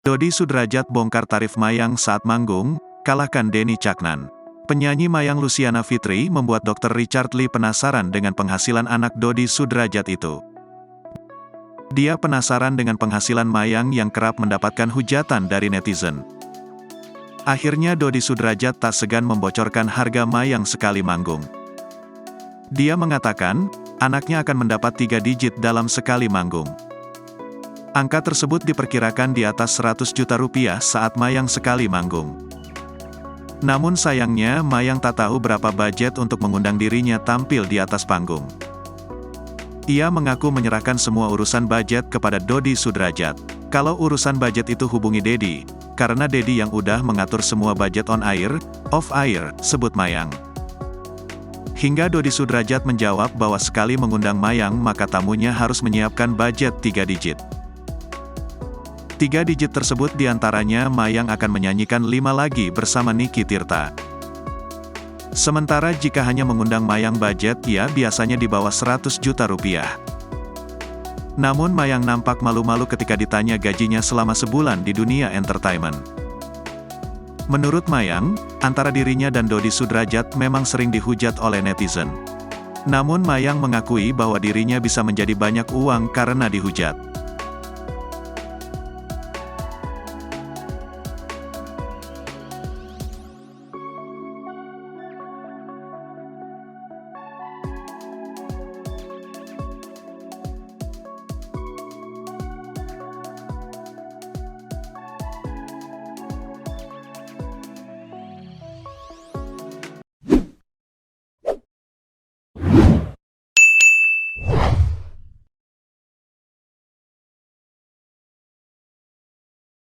Dodi Sudrajat bongkar tarif Mayang saat manggung, kalahkan Denny Caknan. Penyanyi Mayang Luciana Fitri membuat Dr. Richard Lee penasaran dengan penghasilan anak Dodi Sudrajat itu. Dia penasaran dengan penghasilan Mayang yang kerap mendapatkan hujatan dari netizen. Akhirnya Dodi Sudrajat tak segan membocorkan harga Mayang sekali manggung. Dia mengatakan, anaknya akan mendapat 3 digit dalam sekali manggung. Angka tersebut diperkirakan di atas 100 juta rupiah saat Mayang sekali manggung. Namun sayangnya Mayang tak tahu berapa budget untuk mengundang dirinya tampil di atas panggung. Ia mengaku menyerahkan semua urusan budget kepada Dodi Sudrajat. Kalau urusan budget itu hubungi Dedi, karena Dedi yang udah mengatur semua budget on air, off air, sebut Mayang. Hingga Dodi Sudrajat menjawab bahwa sekali mengundang Mayang maka tamunya harus menyiapkan budget 3 digit. 3 digit tersebut diantaranya Mayang akan menyanyikan 5 lagi bersama Niki Tirta. Sementara jika hanya mengundang Mayang budget ia biasanya di bawah 100 juta rupiah. Namun Mayang nampak malu-malu ketika ditanya gajinya selama sebulan di dunia entertainment. Menurut Mayang, antara dirinya dan Dodi Sudrajat memang sering dihujat oleh netizen. Namun Mayang mengakui bahwa dirinya bisa menjadi banyak uang karena dihujat.